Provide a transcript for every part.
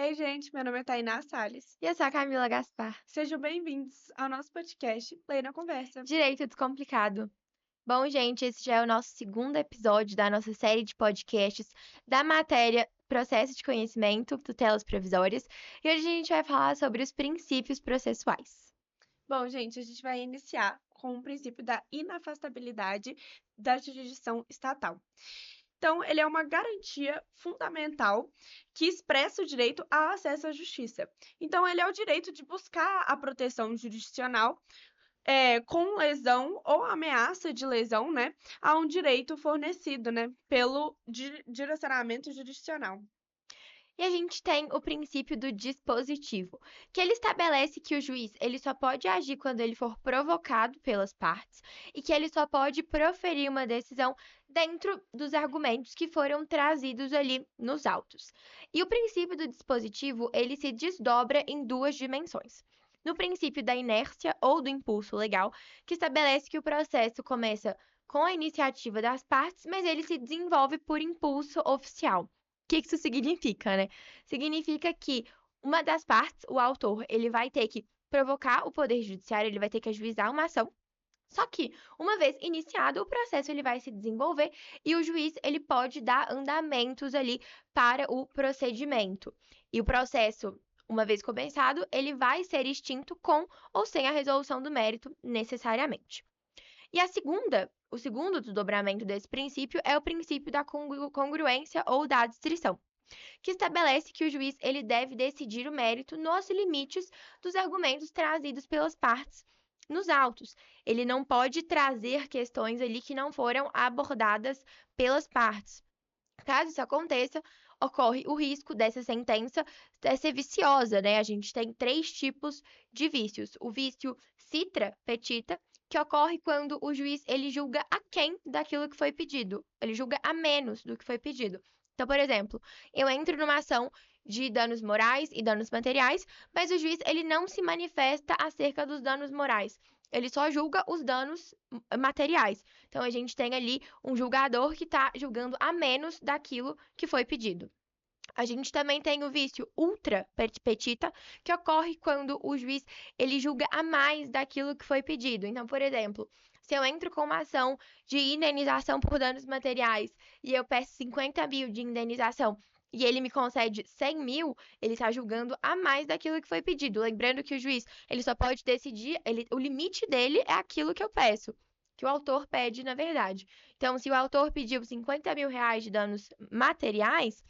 Ei, gente, meu nome é Tainá Salles. E eu sou a Camila Gaspar. Sejam bem-vindos ao nosso podcast Play na Conversa. Direito Descomplicado. Bom, gente, esse já é o nosso segundo episódio da nossa série de podcasts da matéria Processo de Conhecimento, Tutelas Provisórias. E hoje a gente vai falar sobre os princípios processuais. Bom, gente, a gente vai iniciar com o princípio da inafastabilidade da jurisdição estatal. Então, ele é uma garantia fundamental que expressa o direito ao acesso à justiça. Então, ele é o direito de buscar a proteção jurisdicional com lesão ou ameaça de lesão, né, a um direito fornecido, né, pelo direcionamento jurisdicional. E a gente tem o princípio do dispositivo, que ele estabelece que o juiz ele só pode agir quando ele for provocado pelas partes e que ele só pode proferir uma decisão dentro dos argumentos que foram trazidos ali nos autos. E o princípio do dispositivo, ele se desdobra em duas dimensões. No princípio da inércia ou do impulso legal, que estabelece que o processo começa com a iniciativa das partes, mas ele se desenvolve por impulso oficial. O que isso significa, né? Significa que uma das partes, o autor, ele vai ter que provocar o poder judiciário, ele vai ter que ajuizar uma ação. Só que, uma vez iniciado o processo, ele vai se desenvolver e o juiz, ele pode dar andamentos ali para o procedimento. E o processo, uma vez começado, ele vai ser extinto com ou sem a resolução do mérito necessariamente. E o segundo desdobramento desse princípio é o princípio da congruência ou da adstrição, que estabelece que o juiz ele deve decidir o mérito nos limites dos argumentos trazidos pelas partes nos autos. Ele não pode trazer questões ali que não foram abordadas pelas partes. Caso isso aconteça, ocorre o risco dessa sentença ser viciosa, né? A gente tem três tipos de vícios. O vício citra petita, que ocorre quando o juiz ele julga aquém daquilo que foi pedido. Ele julga a menos do que foi pedido. Então, por exemplo, eu entro numa ação de danos morais e danos materiais, mas o juiz ele não se manifesta acerca dos danos morais. Ele só julga os danos materiais. Então, a gente tem ali um julgador que está julgando a menos daquilo que foi pedido. A gente também tem o vício ultra petita, que ocorre quando o juiz ele julga a mais daquilo que foi pedido. Então, por exemplo, se eu entro com uma ação de indenização por danos materiais e eu peço 50 mil de indenização e ele me concede 100 mil, ele está julgando a mais daquilo que foi pedido. Lembrando que o juiz ele só pode decidir, o limite dele é aquilo que eu peço, que o autor pede, na verdade. Então, se o autor pediu 50 mil reais de danos materiais,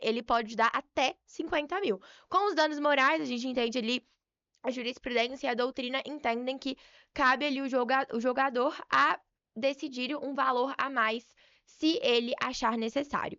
ele pode dar até 50 mil. Com os danos morais, a gente entende ali, a jurisprudência e a doutrina entendem que cabe ali o jogador a decidir um valor a mais se ele achar necessário.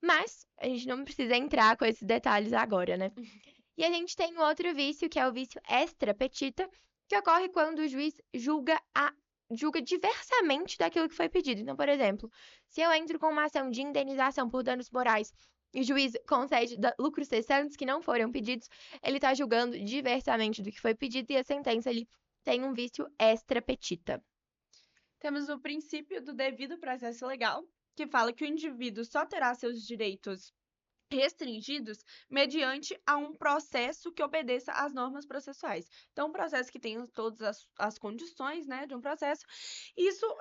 Mas a gente não precisa entrar com esses detalhes agora, né? E a gente tem um outro vício, que é o vício extra petita, que ocorre quando o juiz julga diversamente daquilo que foi pedido. Então, por exemplo, se eu entro com uma ação de indenização por danos morais e o juiz concede lucros cessantes que não foram pedidos, ele está julgando diversamente do que foi pedido e a sentença ali tem um vício extra petita. Temos o princípio do devido processo legal, que fala que o indivíduo só terá seus direitos restringidos mediante a um processo que obedeça às normas processuais. Então, um processo que tenha todas as condições, né, de um processo.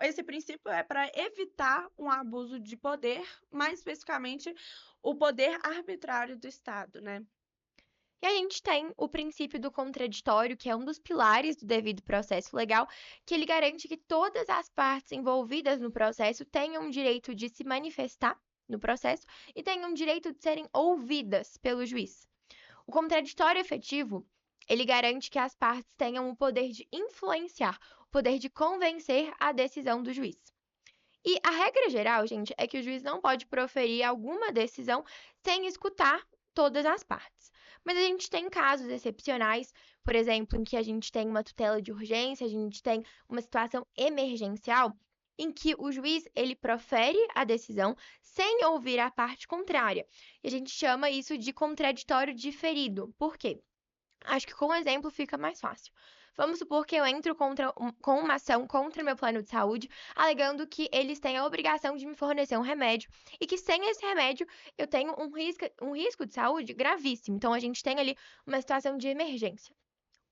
Esse princípio é para evitar um abuso de poder, mais especificamente o poder arbitrário do Estado, né? E a gente tem o princípio do contraditório, que é um dos pilares do devido processo legal, que ele garante que todas as partes envolvidas no processo tenham o direito de se manifestar no processo e tenham o direito de serem ouvidas pelo juiz. O contraditório efetivo, ele garante que as partes tenham o poder de influenciar, o poder de convencer a decisão do juiz. E a regra geral, gente, é que o juiz não pode proferir alguma decisão sem escutar todas as partes. Mas a gente tem casos excepcionais, por exemplo, em que a gente tem uma tutela de urgência, a gente tem uma situação emergencial, em que o juiz ele profere a decisão sem ouvir a parte contrária. E a gente chama isso de contraditório diferido. Por quê? Acho que com o exemplo fica mais fácil. Vamos supor que eu entro com uma ação contra meu plano de saúde, alegando que eles têm a obrigação de me fornecer um remédio e que sem esse remédio eu tenho um risco de saúde gravíssimo. Então a gente tem ali uma situação de emergência.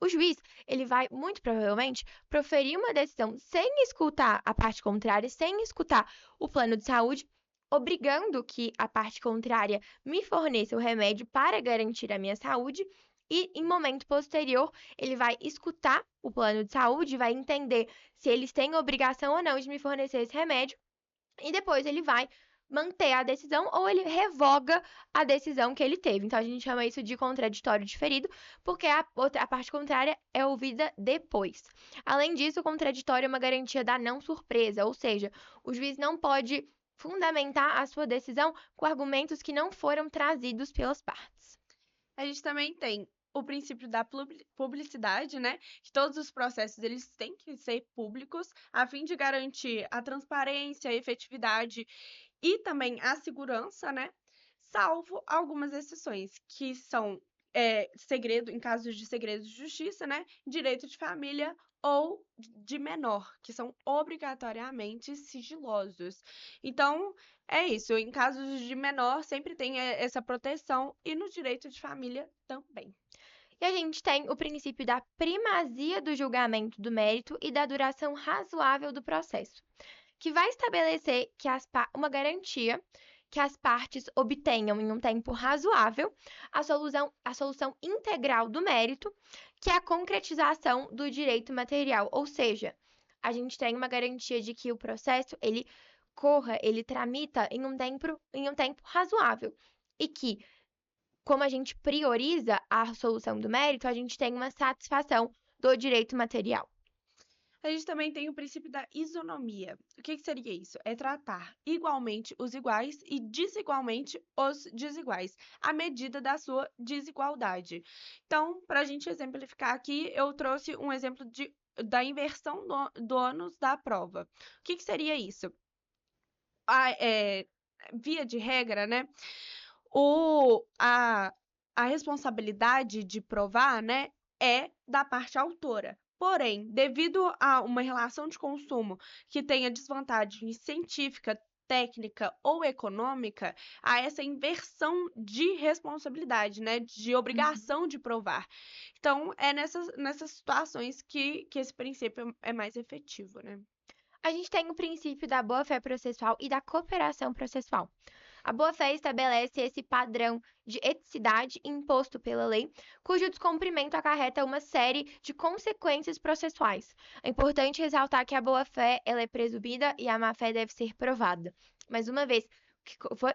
O juiz, ele vai muito provavelmente proferir uma decisão sem escutar a parte contrária, sem escutar o plano de saúde, obrigando que a parte contrária me forneça o remédio para garantir a minha saúde. E em momento posterior, ele vai escutar o plano de saúde, vai entender se eles têm obrigação ou não de me fornecer esse remédio, e depois ele vai manter a decisão ou ele revoga a decisão que ele teve. Então a gente chama isso de contraditório diferido, porque a parte contrária é ouvida depois. Além disso, o contraditório é uma garantia da não surpresa, ou seja, o juiz não pode fundamentar a sua decisão com argumentos que não foram trazidos pelas partes. A gente também tem o princípio da publicidade, né? Que todos os processos eles têm que ser públicos, a fim de garantir a transparência, a efetividade e também a segurança, né? Salvo algumas exceções, que são segredo, em casos de segredo de justiça, né? Direito de família ou de menor, que são obrigatoriamente sigilosos. Então, é isso. Em casos de menor, sempre tem essa proteção e no direito de família também. E a gente tem o princípio da primazia do julgamento do mérito e da duração razoável do processo, que vai estabelecer que uma garantia que as partes obtenham em um tempo razoável a solução integral do mérito, que é a concretização do direito material, ou seja, a gente tem uma garantia de que o processo ele corra, ele tramita em um tempo razoável e que, como a gente prioriza a solução do mérito, a gente tem uma satisfação do direito material. A gente também tem o princípio da isonomia. O que seria isso? É tratar igualmente os iguais e desigualmente os desiguais, à medida da sua desigualdade. Então, para a gente exemplificar aqui, eu trouxe um exemplo da inversão do ônus da prova. O que seria isso? Via de regra, né? O, a responsabilidade de provar, né, é da parte autora. Porém, devido a uma relação de consumo que tenha desvantagem científica, técnica ou econômica, há essa inversão de responsabilidade, né, de obrigação de provar. Então, é nessas situações que esse princípio é mais efetivo, né? A gente tem o princípio da boa-fé processual e da cooperação processual. A boa-fé estabelece esse padrão de eticidade imposto pela lei, cujo descumprimento acarreta uma série de consequências processuais. É importante ressaltar que a boa-fé ela é presumida e a má-fé deve ser provada. Mas uma vez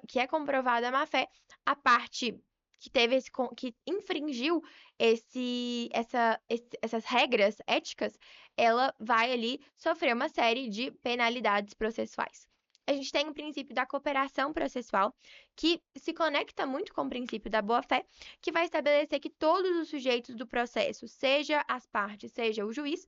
que é comprovada a má-fé, a parte que infringiu essas regras éticas, ela vai ali sofrer uma série de penalidades processuais. A gente tem o princípio da cooperação processual, que se conecta muito com o princípio da boa-fé, que vai estabelecer que todos os sujeitos do processo, seja as partes, seja o juiz,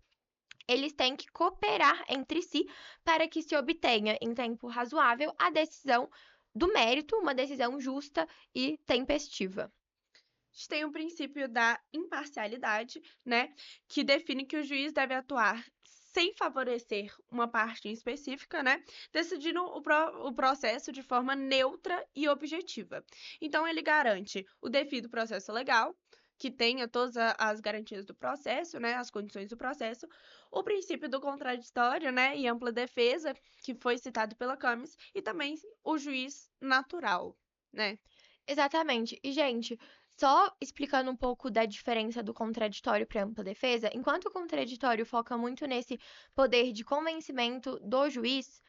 eles têm que cooperar entre si para que se obtenha em tempo razoável a decisão do mérito, uma decisão justa e tempestiva. A gente tem o princípio da imparcialidade, né, que define que o juiz deve atuar sem favorecer uma parte em específica, né, decidindo o processo de forma neutra e objetiva. Então, ele garante o devido processo legal, que tenha todas as garantias do processo, né, as condições do processo, o princípio do contraditório, né, e ampla defesa, que foi citado pela Camis, e também o juiz natural, né. Exatamente. E, gente, só explicando um pouco da diferença do contraditório para ampla defesa, enquanto o contraditório foca muito nesse poder de convencimento do juiz,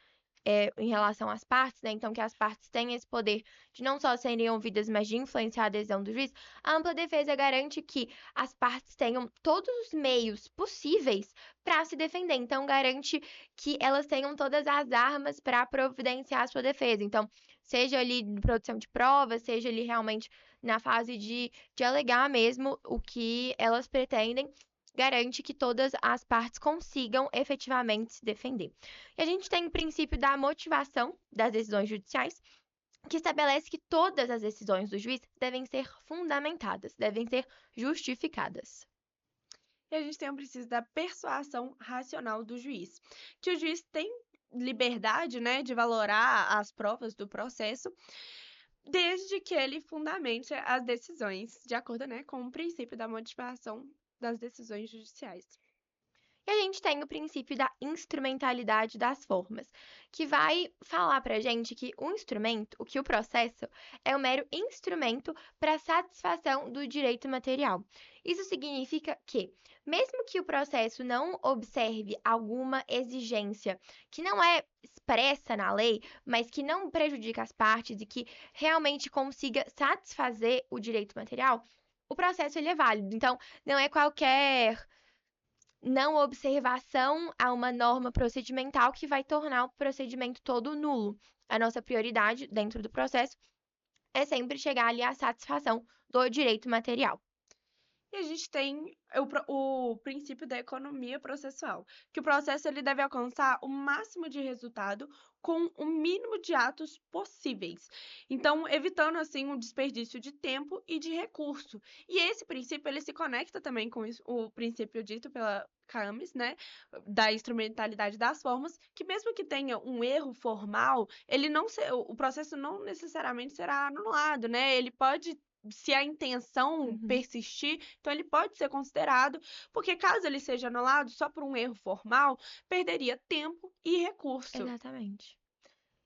em relação às partes, né? Então, que as partes têm esse poder de não só serem ouvidas, mas de influenciar a adesão do juiz, a ampla defesa garante que as partes tenham todos os meios possíveis para se defender. Então, garante que elas tenham todas as armas para providenciar a sua defesa. Então, seja ali de produção de provas, seja ali realmente na fase de alegar mesmo o que elas pretendem, garante que todas as partes consigam efetivamente se defender. E a gente tem o princípio da motivação das decisões judiciais, que estabelece que todas as decisões do juiz devem ser fundamentadas, devem ser justificadas. E a gente tem o princípio da persuasão racional do juiz, que o juiz tem liberdade, né, de valorar as provas do processo, desde que ele fundamente as decisões, de acordo, né, com o princípio da motivação das decisões judiciais. E a gente tem o princípio da instrumentalidade das formas, que vai falar pra gente que o instrumento, o processo, é um mero instrumento para satisfação do direito material. Isso significa que, mesmo que o processo não observe alguma exigência que não é expressa na lei, mas que não prejudica as partes e que realmente consiga satisfazer o direito material, o processo ele é válido. Então, não é qualquer não observação a uma norma procedimental que vai tornar o procedimento todo nulo. A nossa prioridade dentro do processo é sempre chegar ali à satisfação do direito material. E a gente tem o princípio da economia processual, que o processo ele deve alcançar o máximo de resultado com o mínimo de atos possíveis. Então, evitando assim um desperdício de tempo e de recurso. E esse princípio ele se conecta também com o princípio dito pela Camis, né, da instrumentalidade das formas, que mesmo que tenha um erro formal, ele não o processo não necessariamente será anulado, né? Ele pode se a intenção Uhum. persistir, então ele pode ser considerado, porque caso ele seja anulado só por um erro formal, perderia tempo e recurso. Exatamente.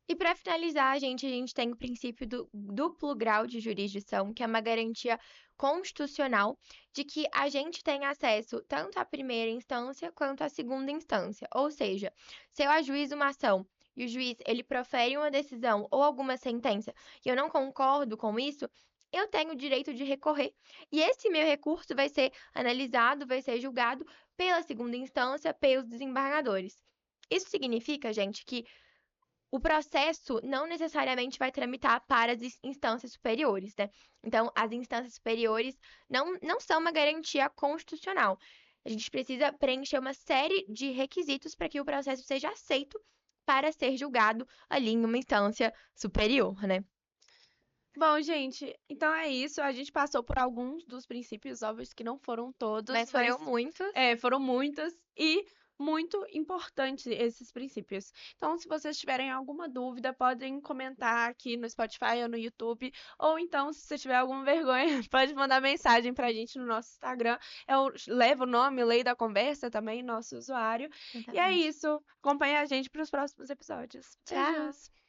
E para finalizar, a gente tem o princípio do duplo grau de jurisdição, que é uma garantia constitucional de que a gente tem acesso tanto à primeira instância quanto à segunda instância. Ou seja, se eu ajuizo uma ação e o juiz ele profere uma decisão ou alguma sentença e eu não concordo com isso, eu tenho o direito de recorrer. E esse meu recurso vai ser analisado, vai ser julgado pela segunda instância, pelos desembargadores. Isso significa, gente, que o processo não necessariamente vai tramitar para as instâncias superiores, né? Então, as instâncias superiores não são uma garantia constitucional. A gente precisa preencher uma série de requisitos para que o processo seja aceito para ser julgado ali em uma instância superior, né? Bom, gente, então é isso. A gente passou por alguns dos princípios, óbvios que não foram todos, Mas mas foram muitos. foram muitos e muito importantes esses princípios. Então, se vocês tiverem alguma dúvida, podem comentar aqui no Spotify ou no YouTube, ou então, se você tiver alguma vergonha, pode mandar mensagem pra gente no nosso Instagram. Eu levo o nome Lei da Conversa também, nosso usuário. E é Exatamente. isso. Acompanhe a gente para os próximos episódios. Tchau! Beijos!